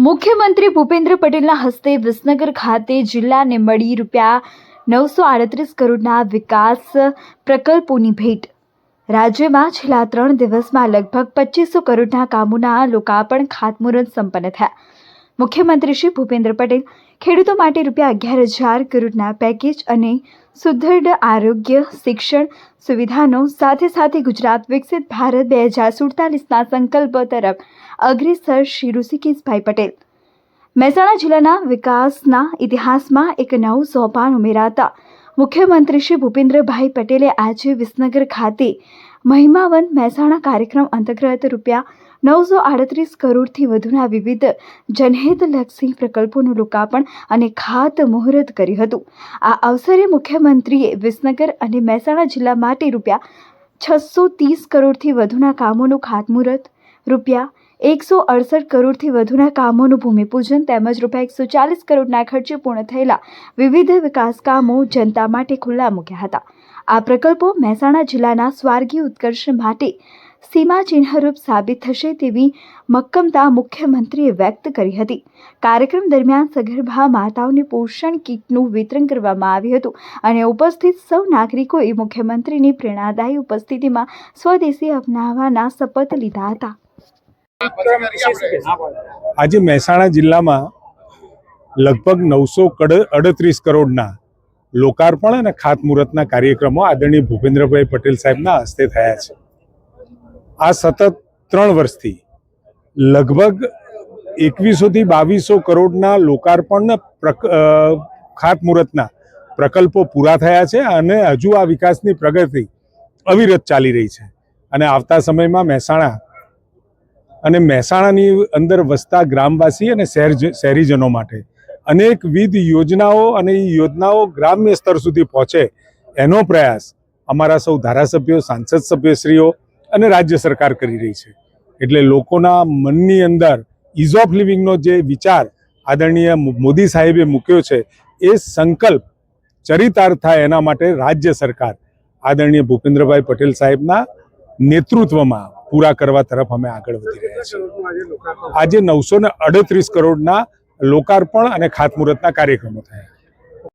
મુખ્યમંત્રી ભૂપેન્દ્ર પટેલના હસ્તે વિસનગર ખાતે જિલ્લાને મળી ₹938 કરોડના વિકાસ પ્રકલ્પોની ભેટ। રાજ્યમાં છેલ્લા 3 દિવસમાં લગભગ 2500 કરોડના કામોના લોકાર્પણ ખાતમુહૂર્ત સંપન્ન થયા। મુખ્યમંત્રી શ્રી ભૂપેન્દ્ર પટેલ ખેડૂતો માટે ₹11,000 કરોડના પેકેજ અને સુદૃઢ આરોગ્ય શિક્ષણ સુવિધાનો સાથે ગુજરાત વિકસિત ભારત 2047ના સંકલ્પ તરફ અગ્રેસર શ્રી ઋષિકેશભાઈ પટેલ। મહેસાણા જિલ્લાના વિકાસના ઇતિહાસમાં એક નવું સોપાન ઉમેરાતા મુખ્યમંત્રી શ્રી ભૂપેન્દ્રભાઈ પટેલે આજે વિસનગર ખાતે મહિમાવંત મહેસાણા કાર્યક્રમ અંતર્ગત ₹938 કરોડથી વધુના વિવિધ જનહિતલક્ષી પ્રકલ્પોનું લોકાર્પણ અને ખાતમુહૂર્ત કર્યું હતું। આ અવસરે મુખ્યમંત્રીએ વિસનગર અને મહેસાણા જિલ્લા માટે ₹630 કરોડથી વધુના કામોનું ખાતમુહૂર્ત, ₹168 કરોડથી વધુના કામોનું ભૂમિપૂજન તેમજ ₹140 કરોડના ખર્ચે પૂર્ણ થયેલા વિવિધ વિકાસ કામો જનતા માટે ખુલ્લા મૂક્યા હતા। આ પ્રકલ્પો મહેસાણા જિલ્લાના સ્વર્ગીય ઉત્કર્ષ માટે સીમાચિહ્નરૂપ સાબિત થશે તેવી મક્કમતા મુખ્યમંત્રીએ વ્યક્ત કરી હતી। કાર્યક્રમ દરમિયાન સગર્ભા માતાઓને પોષણ કીટનું વિતરણ કરવામાં આવ્યું હતું અને ઉપસ્થિત સૌ નાગરિકોએ મુખ્યમંત્રીની પ્રેરણાદાયી ઉપસ્થિતિમાં સ્વદેશી અપનાવવાના શપથ લીધા હતા। આજે મહેસાણા જિલ્લામાં લગભગ 938 કરોડના લોકાર્પણ અને ખાતમુહૂર્તના કાર્યક્રમો આદરણીય ભૂપેન્દ્રભાઈ પટેલ સાહેબના હસ્તે થયા છે। આ સતત 3 વર્ષથી લગભગ 2100 થી 2200 કરોડના લોકાર્પણ ખાતમુહૂર્તના પ્રકલ્પો પૂરા થયા છે અને હજુ આ વિકાસની પ્રગતિ અવિરત ચાલી રહી છે અને આવતા સમયમાં મહેસાણાની અંદર વસતા ગ્રામવાસી અને શહેરીજનો માટે અનેકવિધ યોજનાઓ અને એ યોજનાઓ ગ્રામ્ય સ્તર સુધી પહોંચે એનો પ્રયાસ અમારા સૌ ધારાસભ્યો, સાંસદ સભ્યશ્રીઓ અને રાજ્ય સરકાર કરી રહી છે। એટલે લોકોના મનની અંદર ઇઝ ઓફ લિવિંગનો જે વિચાર આદરણીય મોદી સાહેબે મૂક્યો છે એ સંકલ્પ ચરિતાર્થ થાય એના માટે રાજ્ય સરકાર આદરણીય ભૂપેન્દ્રભાઈ પટેલ સાહેબના નેતૃત્વમાં પૂરા કરવા તરફ અમે આગળ વધી રહ્યા છીએ। આજે 938 કરોડના લોકાર્પણ અને ખાતમુહૂર્તના કાર્યક્રમો થયા।